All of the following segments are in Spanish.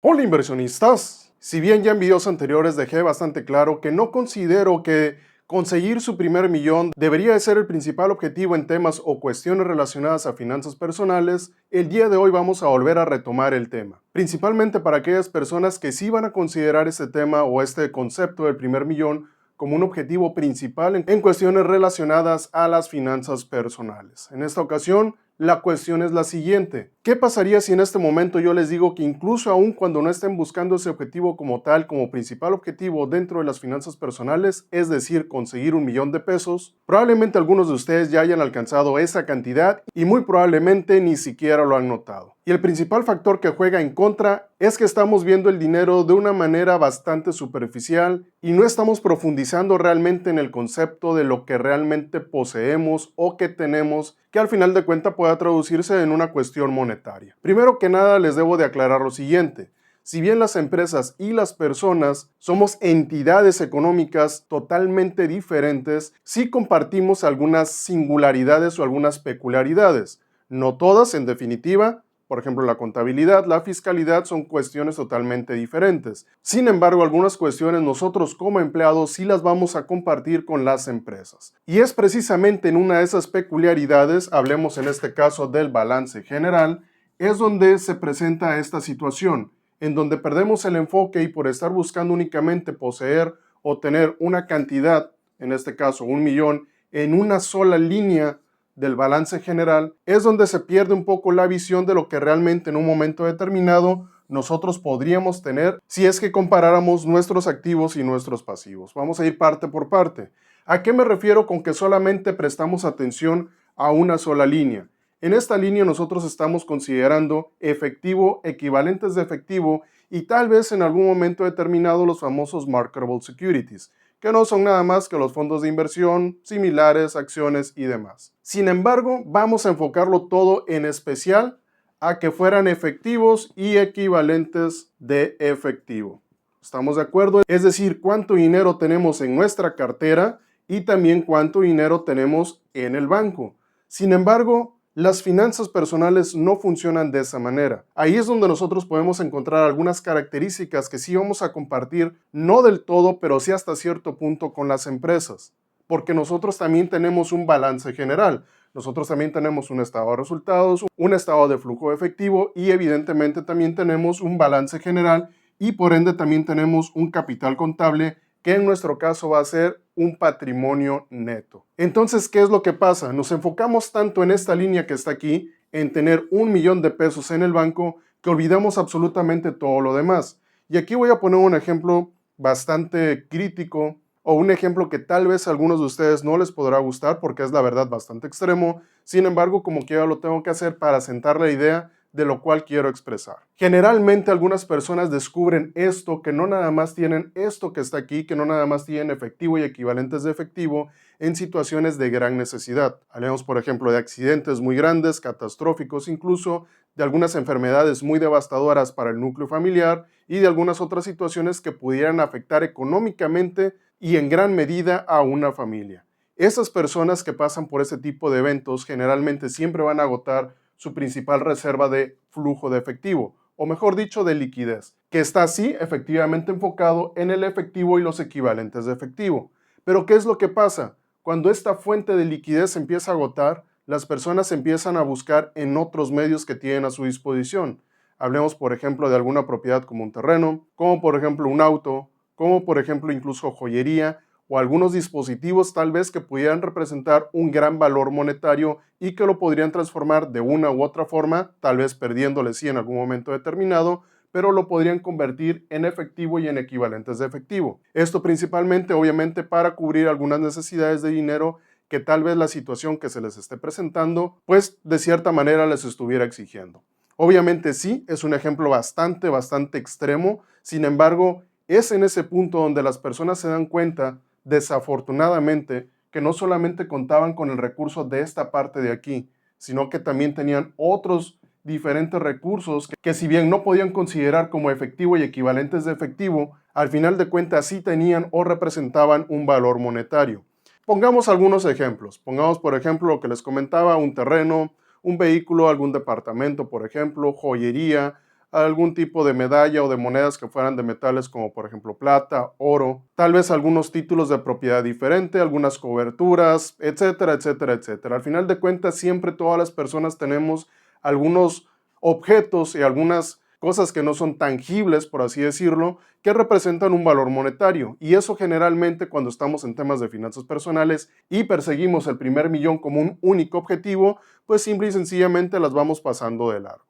Hola inversionistas, si bien ya en videos anteriores dejé bastante claro que no considero que conseguir su primer millón debería de ser el principal objetivo en temas o cuestiones relacionadas a finanzas personales, el día de hoy vamos a volver a retomar el tema, principalmente para aquellas personas que sí van a considerar este tema o este concepto del primer millón como un objetivo principal en cuestiones relacionadas a las finanzas personales. En esta ocasión, la cuestión es la siguiente: ¿qué pasaría si en este momento yo les digo que incluso aun cuando no estén buscando ese objetivo como tal, como principal objetivo dentro de las finanzas personales, es decir, conseguir $1,000,000, probablemente algunos de ustedes ya hayan alcanzado esa cantidad y muy probablemente ni siquiera lo han notado? Y el principal factor que juega en contra es que estamos viendo el dinero de una manera bastante superficial y no estamos profundizando realmente en el concepto de lo que realmente poseemos o que tenemos, que al final de cuentas pueda traducirse en una cuestión monetaria. Primero que nada, les debo de aclarar lo siguiente: si bien las empresas y las personas somos entidades económicas totalmente diferentes, sí compartimos algunas singularidades o algunas peculiaridades. No todas, en definitiva. Por ejemplo, la contabilidad, la fiscalidad son cuestiones totalmente diferentes. Sin embargo, algunas cuestiones nosotros como empleados sí las vamos a compartir con las empresas. Y es precisamente en una de esas peculiaridades, hablemos en este caso del balance general, es donde se presenta esta situación, en donde perdemos el enfoque y por estar buscando únicamente poseer o tener una cantidad, en este caso 1,000,000, en una sola línea del balance general, es donde se pierde un poco la visión de lo que realmente en un momento determinado nosotros podríamos tener si es que comparáramos nuestros activos y nuestros pasivos. Vamos a ir parte por parte. ¿A qué me refiero con que solamente prestamos atención a una sola línea? En esta línea nosotros estamos considerando efectivo, equivalentes de efectivo y tal vez en algún momento determinado los famosos marketable securities, que no son nada más que los fondos de inversión, similares, acciones y demás. Sin embargo, vamos a enfocarlo todo en especial a que fueran efectivos y equivalentes de efectivo. ¿Estamos de acuerdo? Es decir, cuánto dinero tenemos en nuestra cartera y también cuánto dinero tenemos en el banco. Sin embargo, las finanzas personales no funcionan de esa manera. Ahí es donde nosotros podemos encontrar algunas características que sí vamos a compartir, no del todo, pero sí hasta cierto punto con las empresas. Porque nosotros también tenemos un balance general. Nosotros también tenemos un estado de resultados, un estado de flujo de efectivo y evidentemente también tenemos un balance general y por ende también tenemos un capital contable que en nuestro caso va a ser un patrimonio neto. Entonces, ¿qué es lo que pasa? Nos enfocamos tanto en esta línea que está aquí, en tener $1,000,000 en el banco, que olvidamos absolutamente todo lo demás. Y aquí voy a poner un ejemplo bastante crítico o un ejemplo que tal vez a algunos de ustedes no les podrá gustar porque es la verdad bastante extremo. Sin embargo, como quiera lo tengo que hacer para sentar la idea de lo cual quiero expresar. Generalmente algunas personas descubren esto, que no nada más tienen esto que está aquí, que no nada más tienen efectivo y equivalentes de efectivo en situaciones de gran necesidad. Hablemos, por ejemplo, de accidentes muy grandes, catastróficos incluso, de algunas enfermedades muy devastadoras para el núcleo familiar y de algunas otras situaciones que pudieran afectar económicamente y en gran medida a una familia. Esas personas que pasan por ese tipo de eventos generalmente siempre van a agotar su principal reserva de flujo de efectivo, o mejor dicho, de liquidez, que está así efectivamente enfocado en el efectivo y los equivalentes de efectivo. Pero ¿qué es lo que pasa? Cuando esta fuente de liquidez empieza a agotar, las personas empiezan a buscar en otros medios que tienen a su disposición. Hablemos, por ejemplo, de alguna propiedad como un terreno, como por ejemplo un auto, como por ejemplo incluso joyería, o algunos dispositivos tal vez que pudieran representar un gran valor monetario y que lo podrían transformar de una u otra forma, tal vez perdiéndole sí en algún momento determinado, pero lo podrían convertir en efectivo y en equivalentes de efectivo. Esto principalmente, obviamente, para cubrir algunas necesidades de dinero que tal vez la situación que se les esté presentando, pues de cierta manera les estuviera exigiendo. Obviamente sí, es un ejemplo bastante extremo, sin embargo, es en ese punto donde las personas se dan cuenta, desafortunadamente, que no solamente contaban con el recurso de esta parte de aquí, sino que también tenían otros diferentes recursos que si bien no podían considerar como efectivo y equivalentes de efectivo, al final de cuentas sí tenían o representaban un valor monetario. Pongamos algunos ejemplos. Pongamos, por ejemplo, lo que les comentaba, un terreno, un vehículo, algún departamento, por ejemplo, joyería, algún tipo de medalla o de monedas que fueran de metales como por ejemplo plata, oro, tal vez algunos títulos de propiedad diferente, algunas coberturas, etcétera, etcétera, etcétera. Al final de cuentas, siempre todas las personas tenemos algunos objetos y algunas cosas que no son tangibles, por así decirlo, que representan un valor monetario. Y eso generalmente cuando estamos en temas de finanzas personales y perseguimos el primer millón como un único objetivo, pues simple y sencillamente las vamos pasando de largo.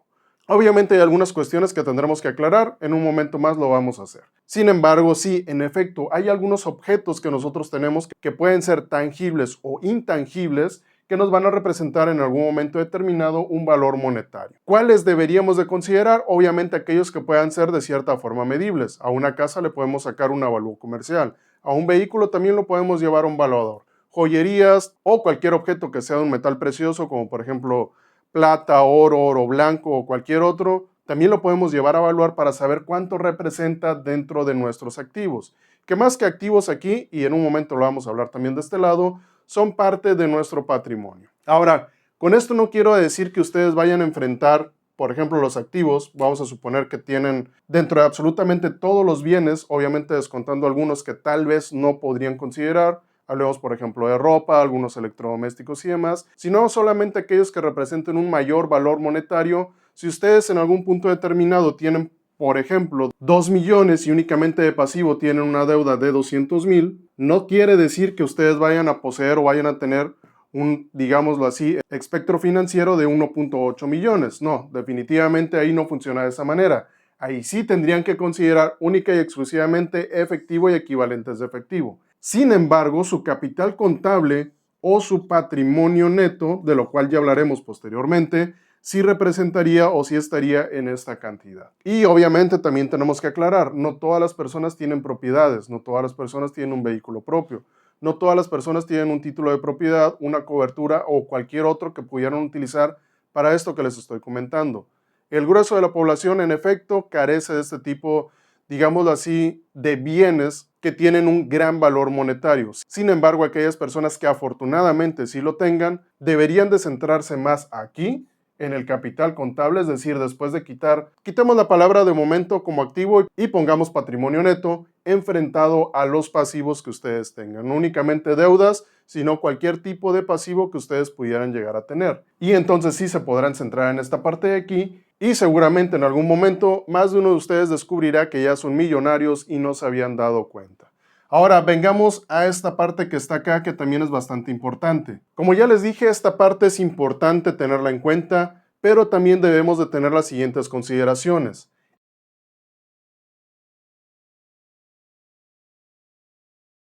Obviamente hay algunas cuestiones que tendremos que aclarar, en un momento más lo vamos a hacer. Sin embargo, sí, en efecto, hay algunos objetos que nosotros tenemos que pueden ser tangibles o intangibles que nos van a representar en algún momento determinado un valor monetario. ¿Cuáles deberíamos de considerar? Obviamente aquellos que puedan ser de cierta forma medibles. A una casa le podemos sacar un avalúo comercial, a un vehículo también lo podemos llevar a un valuador. Joyerías o cualquier objeto que sea de un metal precioso, como por ejemplo plata, oro, oro blanco o cualquier otro, también lo podemos llevar a evaluar para saber cuánto representa dentro de nuestros activos. Que más que activos aquí, y en un momento lo vamos a hablar también de este lado, son parte de nuestro patrimonio. Ahora, con esto no quiero decir que ustedes vayan a enfrentar, por ejemplo, los activos. Vamos a suponer que tienen dentro de absolutamente todos los bienes, obviamente descontando algunos que tal vez no podrían considerar. Hablemos, por ejemplo, de ropa, algunos electrodomésticos y demás, sino solamente aquellos que representen un mayor valor monetario. Si ustedes en algún punto determinado tienen, por ejemplo, 2 millones y únicamente de pasivo tienen una deuda de 200,000, no quiere decir que ustedes vayan a poseer o vayan a tener un, digámoslo así, espectro financiero de 1.8 millones. No, definitivamente ahí no funciona de esa manera. Ahí sí tendrían que considerar única y exclusivamente efectivo y equivalentes de efectivo. Sin embargo, su capital contable o su patrimonio neto, de lo cual ya hablaremos posteriormente, sí representaría o sí estaría en esta cantidad. Y obviamente también tenemos que aclarar, no todas las personas tienen propiedades, no todas las personas tienen un vehículo propio, no todas las personas tienen un título de propiedad, una cobertura o cualquier otro que pudieran utilizar para esto que les estoy comentando. El grueso de la población, en efecto, carece de este tipo, digámoslo así, de bienes que tienen un gran valor monetario. Sin embargo, aquellas personas que afortunadamente sí lo tengan, deberían de centrarse más aquí, en el capital contable, es decir, después de quitemos la palabra de momento como activo y pongamos patrimonio neto enfrentado a los pasivos que ustedes tengan. No únicamente deudas, sino cualquier tipo de pasivo que ustedes pudieran llegar a tener. Y entonces sí se podrán centrar en esta parte de aquí y seguramente en algún momento más de uno de ustedes descubrirá que ya son millonarios y no se habían dado cuenta. Ahora vengamos a esta parte que está acá, que también es bastante importante. Como ya les dije, esta parte es importante tenerla en cuenta, pero también debemos de tener las siguientes consideraciones.